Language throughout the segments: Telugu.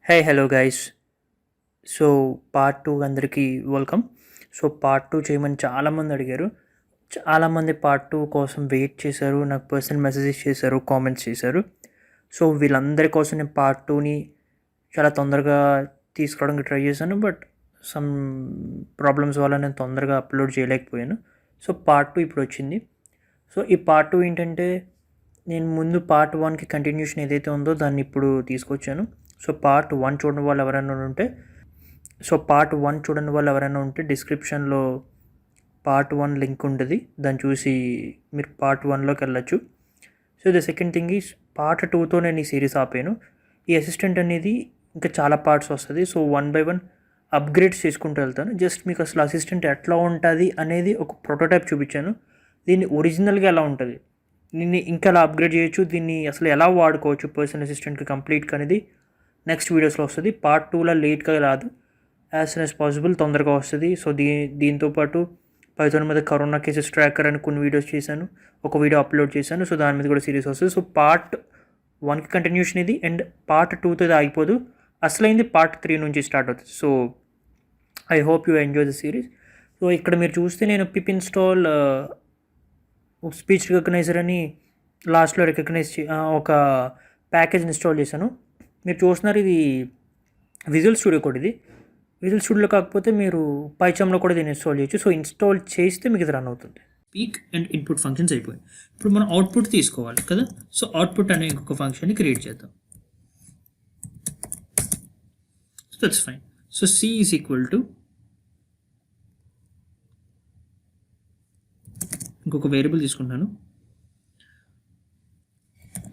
Hello guys. సో పార్ట్ 2 అందరికీ వెల్కమ్. సో పార్ట్ 2 చేయమని చాలామంది అడిగారు. చాలామంది పార్ట్ 2 కోసం వెయిట్ చేశారు, నాకు పర్సనల్ మెసేజెస్ చేశారు, కామెంట్స్ చేశారు. సో వీళ్ళందరి కోసం నేను పార్ట్ 2ని చాలా తొందరగా తీసుకురావడానికి ట్రై చేశాను. బట్ సమ్ ప్రాబ్లమ్స్ వల్ల నేను తొందరగా అప్లోడ్ చేయలేకపోయాను. సో పార్ట్ 2 ఇప్పుడు వచ్చింది. సో ఈ పార్ట్ 2 ఏంటంటే, నేను ముందు పార్ట్ 1కి కంటిన్యూషన్ ఏదైతే ఉందో దాన్ని ఇప్పుడు తీసుకొచ్చాను. సో పార్ట్ 1 చూడని వాళ్ళు ఎవరైనా ఉంటే డిస్క్రిప్షన్లో పార్ట్ 1 లింక్ ఉంటుంది, దాన్ని చూసి మీరు పార్ట్ 1లోకి వెళ్ళచ్చు. So the second thing is, part 2తో నేను ఈ సిరీస్ ఆపాను. ఈ అసిస్టెంట్ అనేది ఇంకా చాలా పార్ట్స్ వస్తుంది. సో 1 by 1 అప్గ్రేడ్స్ చేసుకుంటూ వెళ్తాను. జస్ట్ మీకు అసలు అసిస్టెంట్ ఎట్లా ఉంటుంది అనేది ఒక ప్రోటోటైప్ చూపించాను. దీన్ని ఒరిజినల్గా ఎలా ఉంటుంది, దీన్ని ఇంకా ఎలా అప్గ్రేడ్ చేయొచ్చు, దీన్ని అసలు ఎలా వాడుకోవచ్చు పర్సనల్ అసిస్టెంట్కి కంప్లీట్గా అనేది నెక్స్ట్ వీడియోస్లో వస్తుంది. పార్ట్ 2లో లేట్గా రాదు, యాజ్ సూన్ యాజ్ పాసిబుల్ తొందరగా వస్తుంది. సో దీంతోపాటు పైథాన్ మీద కరోనా కేసెస్ ట్రాకర్ అని కొన్ని వీడియోస్ చేశాను, ఒక వీడియో అప్లోడ్ చేశాను. సో దాని మీద కూడా సిరీస్ వస్తుంది. సో పార్ట్ 1కి కంటిన్యూషన్ ఇది, అండ్ పార్ట్ 2తో ఇది ఆగిపోదు, అసలైంది పార్ట్ 3 నుంచి స్టార్ట్ అవుతుంది. So I hope you enjoy the series. So ఇక్కడ మీరు చూస్తే నేను పిప్ ఇన్స్టాల్ స్పీచ్ రికగ్నైజర్ అని లాస్ట్లో ఒక ప్యాకేజ్ ఇన్స్టాల్ చేశాను. మీరు చూస్తున్నారు, ఇది విజువల్ స్టూడియో కూడా. ఇది విజువల్ స్టూడియోలో కాకపోతే మీరు పైచామ్లో కూడా దీన్ని ఇన్స్టాల్ చేయొచ్చు. సో ఇన్స్టాల్ చేస్తే మీకు ఇది రన్ అవుతుంది. స్పీక్ అండ్ ఇన్పుట్ ఫంక్షన్స్ అయిపోయాయి. ఇప్పుడు మనం అవుట్పుట్ తీసుకోవాలి కదా. సో అవుట్పుట్ అనే ఇంకొక ఫంక్షన్ని క్రియేట్ చేద్దాం. So that's fine. So c is equal to ఇంకొక వేరియబుల్ తీసుకుంటాను.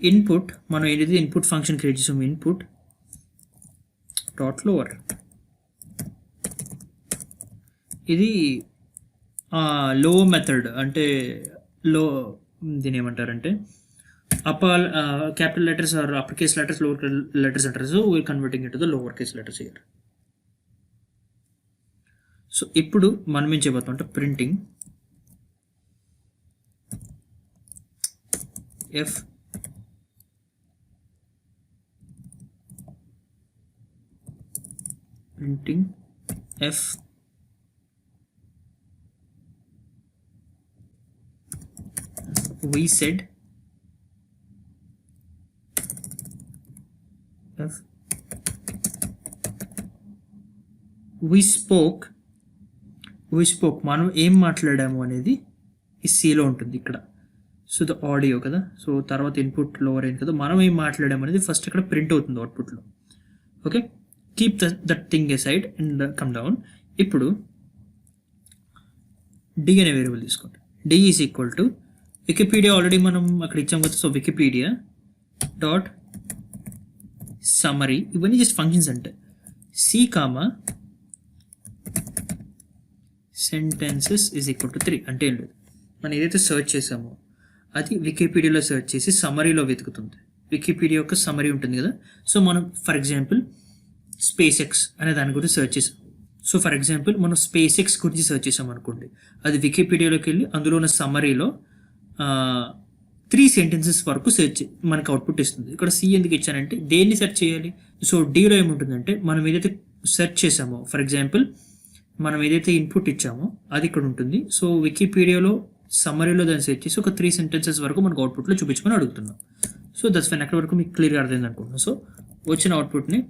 ఇన్పుట్, మనం ఏదైతే ఇన్పుట్ ఫంక్షన్ క్రియేట్ చేసాము, ఇన్పుట్ డాట్ లోవర్. ఇది లో మెథడ్, అంటే దీని ఏమంటారంటే capital letters or upper case letters, lower letters అంటారు. So we're converting it to the lower case letters here. So ఇప్పుడు మనం ఏం చేయబోతాం అంటే, printing f we said f we spoke మనం ఏం మాట్లాడాము అనేది ఈ సిలో ఉంటుంది ఇక్కడ. సో ద ఆడియో కదా. సో తర్వాత ఇన్పుట్ లోవర్ అయింది కదా, మనం ఏం మాట్లాడాము అనేది ఫస్ట్ ఇక్కడ ప్రింట్ అవుతుంది అవుట్పుట్లో. Okay, keep that thing aside and come down. ఇప్పుడు డి అనే వేరియబుల్ తీసుకోండి. D is equal to Wikipedia, already మనం అక్కడ ఇచ్చాం కదా. సో వికీపీడియా డాట్ సమ్మరీ, ఇవన్నీ జస్ట్ ఫంక్షన్స్ అంటే. C comma sentences is equal to 3 అంటే ఏం లేదు, మనం ఏదైతే సెర్చ్ చేసామో అది వికీపీడియాలో సెర్చ్ చేసి సమ్మరీలో వెతుకుతుంది. వికీపీడియా యొక్క సమ్మరీ ఉంటుంది కదా. సో మనం ఫర్ ఎగ్జాంపుల్ స్పేస్ ఎక్స్ అనే దాని గురించి సెర్చ్ చేసాం. సో ఫర్ ఎగ్జాంపుల్ మనం స్పేస్ ఎక్స్ గురించి సెర్చ్ చేసాం అనుకోండి, అది వికీపీడియాలోకి వెళ్ళి అందులో ఉన్న సమ్మరీలో 3 సెంటెన్సెస్ వరకు మనకు అవుట్పుట్ ఇస్తుంది. ఇక్కడ సి ఎందుకు ఇచ్చానంటే, దేన్ని సెర్చ్ చేయాలి. సో డీలో ఏముంటుందంటే, మనం ఏదైతే సెర్చ్ చేసామో, ఫర్ ఎగ్జాంపుల్ మనం ఏదైతే ఇన్పుట్ ఇచ్చామో అది ఇక్కడ ఉంటుంది. సో వికీపీడియాలో సమ్మరీలో దాన్ని సెర్చ్ చేసి ఒక 3 సెంటెన్సెస్ వరకు మనకు అవుట్పుట్లో చూపించమని అడుగుతున్నాం. So that's fine. అక్కడ వరకు మీకు క్లియర్గా అర్థమైంది అనుకుంటున్నాను. సో వచ్చిన అవుట్పుట్ని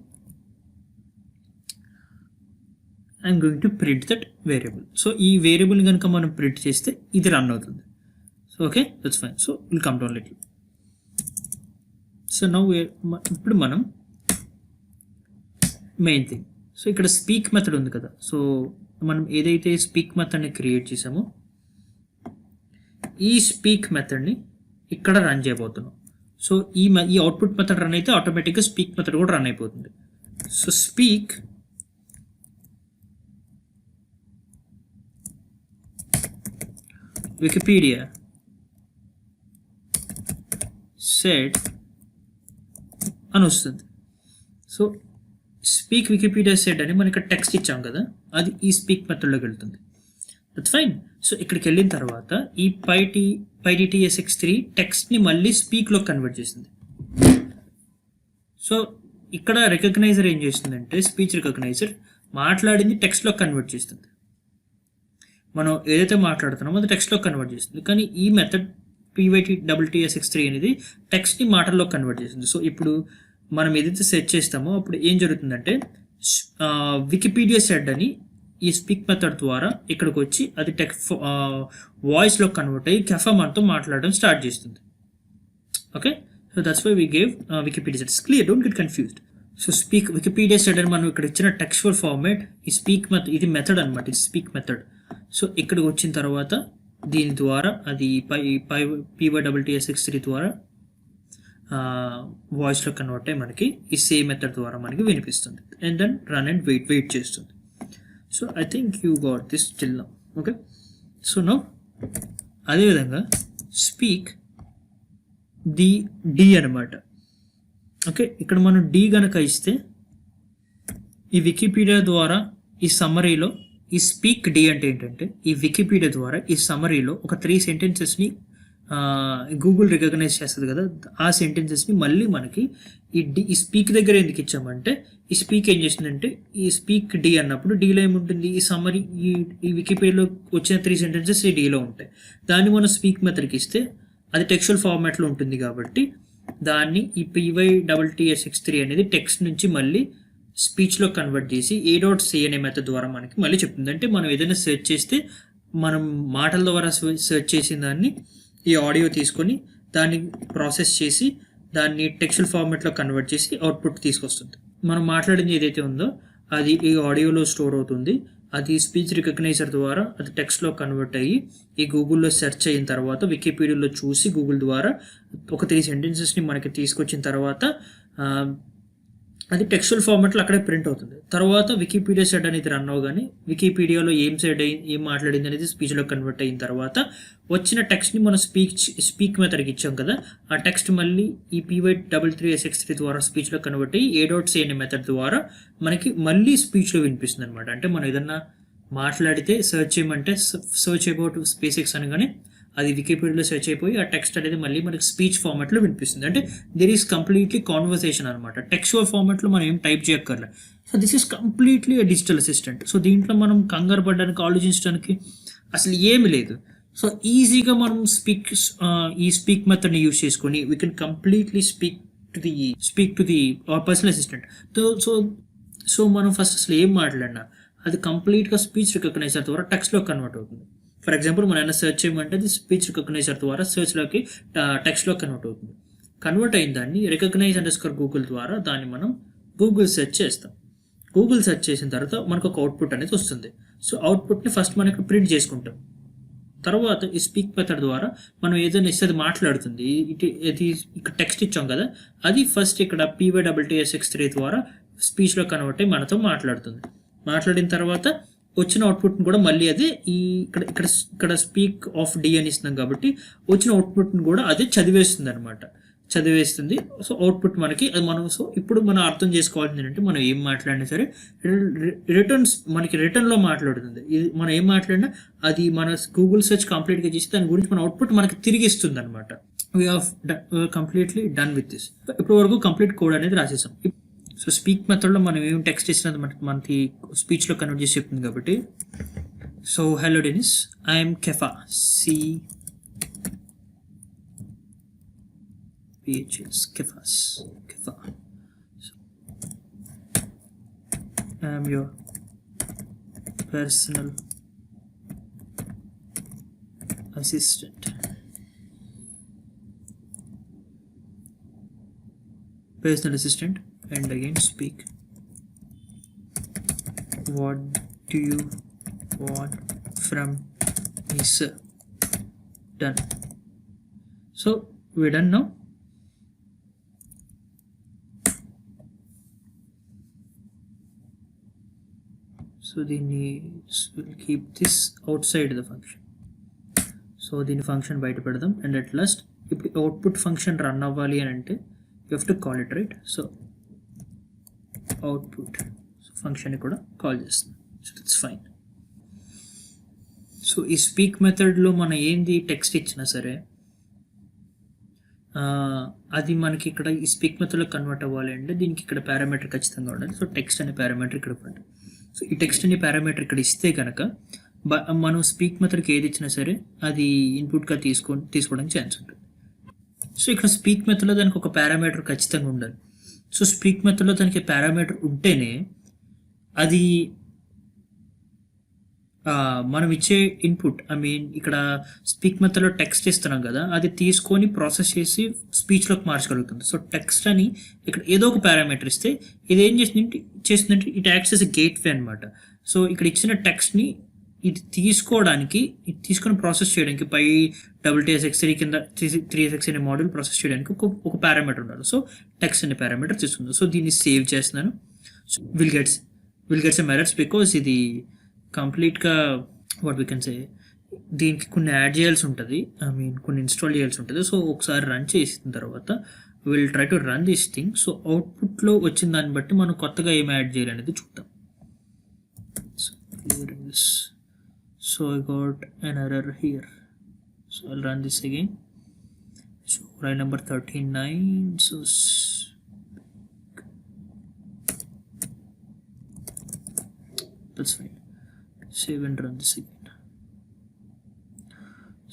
I'm going to print that variable. So ఈ వేరియబుల్ కనుక మనం ప్రింట్ చేస్తే ఇది రన్ అవుతుంది. So okay, that's fine. So will come down little. So now ఇప్పుడు మనం మెయిన్ థింగ్, సో ఇక్కడ స్పీక్ మెథడ్ ఉంది కదా. సో మనం ఏదైతే స్పీక్ మెథడ్ని క్రియేట్ చేసామో ఈ స్పీక్ మెథడ్ని ఇక్కడ రన్ చేయబోతున్నాం. సో ఈ అవుట్పుట్ మెథడ్ రన్ అయితే ఆటోమేటిక్గా స్పీక్ మెథడ్ కూడా రన్ అయిపోతుంది. సో స్పీక్ వికీపీడియా సెడ్ అని వస్తుంది. సో స్పీక్ వికీపీడియా సెడ్ అని మనకి టెక్స్ట్ ఇచ్చాం కదా, అది ఈ స్పీక్ మెథడ్లోకి వెళ్తుంది. That's fine. సో ఇక్కడికి వెళ్ళిన తర్వాత ఈ PyDTSX3 టెక్స్ట్ని మళ్ళీ స్పీక్లో కన్వర్ట్ చేసింది. సో ఇక్కడ రికగ్నైజర్ ఏం చేస్తుందంటే స్పీచ్ రికగ్నైజర్ మాట్లాడింది టెక్స్ట్లో కన్వర్ట్ చేస్తుంది. మనం ఏదైతే మాట్లాడుతున్నామో అది టెక్స్ట్లో కన్వర్ట్ చేస్తుంది. కానీ ఈ మెథడ్ PyTTSX3 అనేది టెక్స్ట్ని మాటల్లో కన్వర్ట్ చేస్తుంది. సో ఇప్పుడు మనం ఏదైతే సెర్చ్ చేస్తామో అప్పుడు ఏం జరుగుతుందంటే వికీపీడియా సెడ్ అని ఈ స్పీక్ మెథడ్ ద్వారా ఇక్కడికి వచ్చి అది వాయిస్లో కన్వర్ట్ అయ్యి కెఫా మనతో మాట్లాడడం స్టార్ట్ చేస్తుంది. Okay, so that's why we gave Wikipedia said. Clear, don't get confused. So Wikipedia said అని మనం ఇక్కడ ఇచ్చిన టెక్స్చువల్ ఫార్మాట్ ఈ స్పీక్ మెథడ్, ఇది మెథడ్ అనమాట, ఇది స్పీక్ మెథడ్. సో ఇక్కడికి వచ్చిన తర్వాత దీని ద్వారా అది PyTTSX3 ద్వారా వాయిస్లో కన్వర్ట్ అయ్యి మనకి ఈ సేమ్ మెథడ్ ద్వారా మనకి వినిపిస్తుంది. And then run and wait చేస్తుంది. So I think you got this till now. Okay, so now అదేవిధంగా స్పీక్ ది డి అనమాట. ఓకే, ఇక్కడ మనం డి గనక ఇస్తే ఈ వికీపీడియా ద్వారా ఈ సమ్మరీలో ఈ స్పీక్ డి అంటే ఏంటంటే ఈ వికీపీడియా ద్వారా ఈ సమ్మరీలో ఒక 3 సెంటెన్సెస్ని గూగుల్ రికగ్నైజ్ చేస్తుంది కదా, ఆ సెంటెన్సెస్ని మళ్ళీ మనకి ఈ స్పీక్ దగ్గర ఎందుకు ఇచ్చామంటే ఈ స్పీక్ ఏం చేస్తుందంటే ఈ స్పీక్ డి అన్నప్పుడు డీలో ఏముంటుంది, ఈ సమ్మరీ ఈ వికీపీడియాలో వచ్చిన 3 సెంటెన్సెస్ ఈ డీలో ఉంటాయి. దాన్ని మనం స్పీక్ మెథడ్కి ఇస్తే అది టెక్స్చువల్ ఫార్మాట్లో ఉంటుంది కాబట్టి దాన్ని ఈ PyTTSX3 అనేది టెక్స్ట్ నుంచి మళ్ళీ స్పీచ్లో కన్వర్ట్ చేసి A.C అనే మెథడ్ ద్వారా మనకి మళ్ళీ చెప్తుంది. అంటే మనం ఏదైనా సెర్చ్ చేస్తే మనం మాటల ద్వారా సెర్చ్ చేసిన దాన్ని ఈ ఆడియో తీసుకొని దాన్ని ప్రాసెస్ చేసి దాన్ని టెక్స్చువల్ ఫార్మాట్లో కన్వర్ట్ చేసి అవుట్పుట్ తీసుకొస్తుంది. మనం మాట్లాడింది ఏదైతే ఉందో అది ఈ ఆడియోలో స్టోర్ అవుతుంది. అది స్పీచ్ రికగ్నైజర్ ద్వారా అది టెక్స్ట్లో కన్వర్ట్ అయ్యి ఈ గూగుల్లో సెర్చ్ అయిన తర్వాత వికీపీడియాలో చూసి గూగుల్ ద్వారా ఒక 3 సెంటెన్సెస్ని మనకి తీసుకొచ్చిన తర్వాత అది టెక్స్చువల్ ఫార్మాట్లో అక్కడే ప్రింట్ అవుతుంది. తర్వాత వికీపీడియా సెడ్ అనేది రన్ అవగానే వికీపీడియాలో ఏం మాట్లాడింది అనేది స్పీచ్లో కన్వర్ట్ అయిన తర్వాత వచ్చిన టెక్స్ట్ని మనం స్పీక్ మెథడ్కి ఇచ్చాం కదా, ఆ టెక్స్ట్ మళ్ళీ ఈ PyTTSX3 ద్వారా స్పీచ్లో కన్వర్ట్ అయ్యి A.C అనే మెథడ్ ద్వారా మనకి మళ్ళీ స్పీచ్లో వినిపిస్తుంది అనమాట. అంటే మనం ఏదన్నా మాట్లాడితే సెర్చ్ చేయమంటే సెర్చ్ అబౌట్ SpaceX అనగానే అది వికీపీడియాలో సెర్చ్ అయిపోయి ఆ టెక్స్ట్ అనేది మళ్ళీ మనకి స్పీచ్ ఫార్మాట్లో వినిపిస్తుంది. అంటే దెర్ ఈస్ కంప్లీట్లీ కాన్వర్సేషన్ అనమాట. టెక్స్చువల్ ఫార్మాట్లో మనం ఏం టైప్ చేయక్కర్లే. So this is completely digital assistant. So దీంట్లో మనం కంగారు పడడానికి ఆలోచించడానికి అసలు ఏమి లేదు. సో ఈజీగా మనం ఈ స్పీక్ మెథడ్ని యూజ్ చేసుకొని we can completely speak to the personal assistant. So మనం ఫస్ట్ అసలు ఏం మాట్లాడినా అది కంప్లీట్గా స్పీచ్ రికగ్నైజర్ ద్వారా టెక్స్ట్లో కన్వర్ట్ అవుతుంది. ఫర్ ఎగ్జాంపుల్ మనం ఏమైనా సెర్చ్ చేయమంటే అది స్పీచ్ రికగ్నైజర్ ద్వారా సెర్చ్లోకి టెక్స్ట్లో కన్వర్ట్ అవుతుంది. కన్వర్ట్ అయిన దాన్ని రికగ్నైజ్_Google ద్వారా దాన్ని మనం గూగుల్ సెర్చ్ చేస్తాం. గూగుల్ సెర్చ్ చేసిన తర్వాత మనకు ఒక అవుట్పుట్ అనేది వస్తుంది. సో అవుట్పుట్ని ఫస్ట్ మనం ఇక్కడ ప్రింట్ చేసుకుంటాం. తర్వాత ఈ స్పీక్ మెథడ్ ద్వారా మనం ఏదైనా ఇస్తే అది మాట్లాడుతుంది. ఇది ఇక్కడ టెక్స్ట్ ఇచ్చాం కదా, అది ఫస్ట్ ఇక్కడ PyTTSX3 ద్వారా స్పీచ్లో కన్వర్ట్ అయ్యి మనతో మాట్లాడుతుంది. మాట్లాడిన తర్వాత వచ్చిన అవుట్పుట్ని కూడా మళ్ళీ అదే ఇక్కడ స్పీక్ ఆఫ్ డి అని ఇస్తున్నాం కాబట్టి వచ్చిన అవుట్పుట్ని కూడా అదే చదివేస్తుంది. సో అవుట్పుట్ మనకి అది సో ఇప్పుడు మనం అర్థం చేసుకోవాల్సింది ఏంటంటే మనం ఏం మాట్లాడినా సరే రిటర్న్లో మాట్లాడుతుంది. ఇది మనం ఏం మాట్లాడినా అది మన గూగుల్ సెర్చ్ కంప్లీట్గా చేసి దాని గురించి మన అవుట్పుట్ మనకి తిరిగి ఇస్తుంది అనమాట. We have completely done with this. ఇప్పటి వరకు కంప్లీట్ కోడ్ అనేది రాసేసాం. సో స్పీక్ మెథడ్లో మనం ఏం టెక్స్ట్ ఇచ్చినది మనకి స్పీచ్లో కన్వర్ట్ చేసి చెప్తుంది కాబట్టి. So hello Denis, I'm Kefa Kefa. So, I am your personal assistant. And again speak. What do you want from me, sir? Done. So we're done now. So we'll keep this outside the function. So దీని ఫంక్షన్ బయట పెడదాం. అండ్ అట్ లాస్ట్ ఇప్పుడు అవుట్పుట్ ఫంక్షన్ రన్ అవ్వాలి అని అంటే you have to call it, right? So output ఫంక్షన్ని కూడా కాల్ చేస్తుంది. So it's fine. So he speak మెథడ్లో మనం ఏంది టెక్స్ట్ ఇచ్చినా సరే అది మనకి ఇక్కడ ఈ స్పీక్ మెథడ్లో కన్వర్ట్ అవ్వాలి అంటే దీనికి ఇక్కడ పారామీటర్ ఖచ్చితంగా ఉండాలి. సో టెక్స్ట్ అనే పారామీటర్ ఇక్కడ ఉండాలి. సో ఈ టెక్స్ట్ అనే పారామీటర్ ఇక్కడ ఇస్తే కనుక మనం స్పీక్ మెథడ్కి ఏది ఇచ్చినా సరే అది ఇన్పుట్గా తీసుకోవడానికి ఛాన్స్ ఉంటుంది. సో ఇక్కడ స్పీక్ మెథడ్లో దానికి ఒక పారామీటర్ ఖచ్చితంగా ఉండాలి. సో స్పీక్ మెథడ్లో దానికి పారామీటర్ ఉంటేనే అది మనం ఇచ్చే ఇన్పుట్ ఇక్కడ స్పీక్ మెథడ్లో టెక్స్ట్ ఇస్తున్నాం కదా, అది తీసుకొని ప్రాసెస్ చేసి స్పీచ్లోకి మార్చగలుగుతుంది. సో టెక్స్ట్ అని ఇక్కడ ఏదో ఒక పారామీటర్ ఇస్తే ఇది ఏం చేస్తుందంటే it acts as a gateway అనమాట. సో ఇక్కడ ఇచ్చిన టెక్స్ట్ని ఇది తీసుకొని ప్రాసెస్ చేయడానికి పై TSX3 కింద 3SX అనే మోడల్ ప్రాసెస్ చేయడానికి ఒక పారామీటర్ ఉండాలి. సో టెక్స్ట్ అనే పారామీటర్ తీసుకుంది. సో దీన్ని సేవ్ చేస్తున్నాను. So will get some errors because ఇది కంప్లీట్గా వాట్ వీ కెన్ సే దీనికి కొన్ని యాడ్ చేయాల్సి ఉంటుంది, కొన్ని ఇన్స్టాల్ చేయాల్సి ఉంటుంది. సో ఒకసారి రన్ చేసిన తర్వాత will try to run this thing. So అవుట్పుట్లో వచ్చిన దాన్ని బట్టి మనం కొత్తగా ఏం యాడ్ చేయాలనేది చూద్దాం. So I got an error here. So I'll run this again. So line number 39. So that's fine. Save and run this again.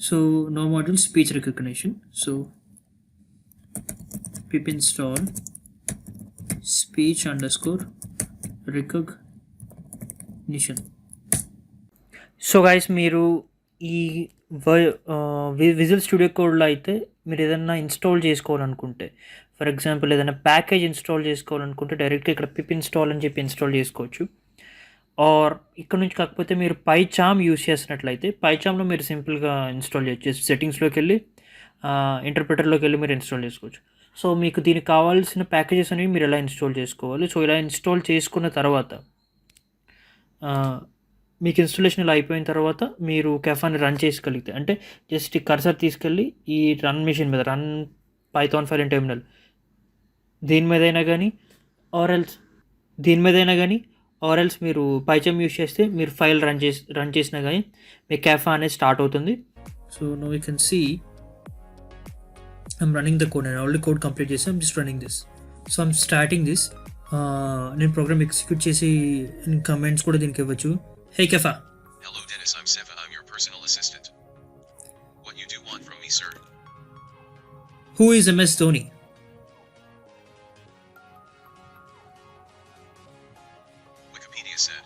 So no module speech recognition. So pip install speech underscore recognition. So guys మీరు ఈ విజువల్ స్టూడియో కోడ్లో అయితే మీరు ఏదైనా ఇన్స్టాల్ చేసుకోవాలనుకుంటే, ఫర్ ఎగ్జాంపుల్ ఏదైనా ప్యాకేజ్ ఇన్స్టాల్ చేసుకోవాలనుకుంటే డైరెక్ట్గా ఇక్కడ పిప్ ఇన్స్టాల్ అని చెప్పి ఇన్స్టాల్ చేసుకోవచ్చు. ఆర్ ఇక్కడ నుంచి కాకపోతే మీరు పైచామ్ యూస్ చేసినట్లయితే పైచామ్లో మీరు సింపుల్గా ఇన్స్టాల్ చేయొచ్చు. సెట్టింగ్స్లోకి వెళ్ళి ఇంటర్ప్రిటర్లోకి వెళ్ళి మీరు ఇన్స్టాల్ చేసుకోవచ్చు. సో మీకు దీనికి కావాల్సిన ప్యాకేజెస్ అనేవి మీరు ఎలా ఇన్స్టాల్ చేసుకోవాలి. సో ఇలా ఇన్స్టాల్ చేసుకున్న తర్వాత మీకు ఇన్స్టాలేషన్ ఇలా అయిపోయిన తర్వాత మీరు కెఫాని రన్ చేసుకోగలిగితే, అంటే జస్ట్ ఈ కర్సర్ తీసుకెళ్ళి ఈ రన్ మెషిన్ మీద run Python file and terminal దీని మీదైనా కానీ ఆర్ ఎల్స్ మీరు పైచామ్ యూస్ చేస్తే మీరు ఫైల్ రన్ చేసినా కానీ మీ కెఫా అనేది స్టార్ట్ అవుతుంది. So no you can see I'm running the code. నేను ఆల్రెడీ కోడ్ కంప్లీట్ చేసి I'm just running this. So I'm starting this. నేను ప్రోగ్రామ్ ఎగ్జిక్యూట్ చేసి కమెంట్స్ కూడా దీనికి ఇవ్వచ్చు. Hey Kefa. Hello Dennis, I'm Seva, I'm your personal assistant. What you do want from me, sir? Who is MS Dhoni? Wikipedia said,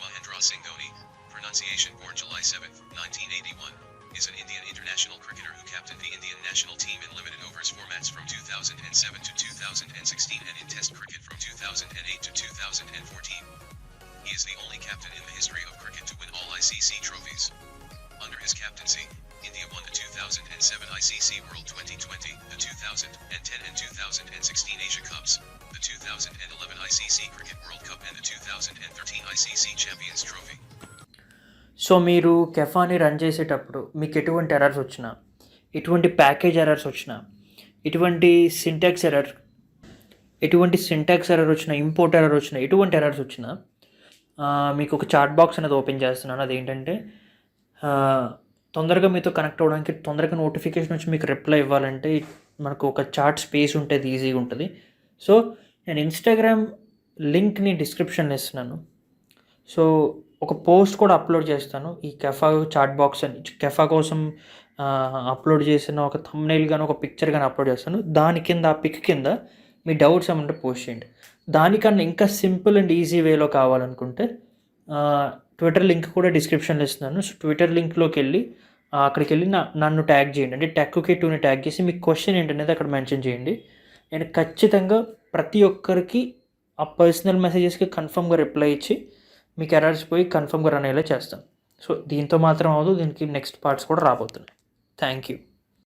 Mahendra Singh Dhoni, pronunciation born July 7th, 1981, is an Indian international cricketer who captained the Indian national team in limited overs formats from 2007 to 2016 and in test cricket from 2008 to 2014. He is the only captain in the history of cricket to win all ICC trophies. Under his captaincy, India won the 2007 ICC World 2020, the 2010 and 2016 Asia Cups, the 2011 ICC Cricket World Cup and the 2013 ICC Champions Trophy. So మీరు కెఫాని రన్ చేసేటప్పుడు మీకు ఎటువంటి ఎర్రర్స్ వచ్చినా, ఎటువంటి ప్యాకేజ్ ఎర్రర్స్ వచ్చినా, ఎటువంటి సింటాక్స్ ఎర్రర్ వచ్చినా, ఇంపోర్ట్ ఎర్రర్ వచ్చినా, ఎటువంటి ఎర్రర్స్ వచ్చినా మీకు ఒక చాట్ బాక్స్ అనేది ఓపెన్ చేస్తున్నాను. అదేంటంటే తొందరగా మీతో కనెక్ట్ అవ్వడానికి, తొందరగా నోటిఫికేషన్ వచ్చి మీకు రిప్లై ఇవ్వాలంటే మనకు ఒక చాట్ స్పేస్ ఉంటే అది ఈజీగా ఉంటుంది. సో నేను ఇన్స్టాగ్రామ్ లింక్ని డిస్క్రిప్షన్లో ఇస్తున్నాను. సో ఒక పోస్ట్ కూడా అప్లోడ్ చేస్తాను. ఈ కెఫా చాట్ బాక్స్ అని కెఫా కోసం అప్లోడ్ చేసిన ఒక థంబ్నెయిల్ కానీ ఒక పిక్చర్ కానీ అప్లోడ్ చేస్తాను. దాని కింద ఆ పిక్ కింద మీ డౌట్స్ ఏమంటే పోస్ట్ చేయండి. దానికన్నా ఇంకా సింపుల్ అండ్ ఈజీ వేలో కావాలనుకుంటే ట్విట్టర్ లింక్ కూడా డిస్క్రిప్షన్లో ఇస్తున్నాను. సో ట్విట్టర్ లింక్లోకి వెళ్ళి అక్కడికి వెళ్ళి నన్ను ట్యాగ్ చేయండి. అంటే టెక్కే2ని ట్యాగ్ చేసి మీ క్వశ్చన్ ఏంటనేది అక్కడ మెన్షన్ చేయండి. నేను ఖచ్చితంగా ప్రతి ఒక్కరికి ఆ పర్సనల్ మెసేజెస్కి కన్ఫర్మ్గా రిప్లై ఇచ్చి మీకు ఎర్రర్స్ పోయి కన్ఫర్మ్గా రన్ అయ్యేలా చేస్తాను. సో దీంతో మాత్రం అవదు, దీనికి నెక్స్ట్ పార్ట్స్ కూడా రాబోతున్నాయి. Thank you.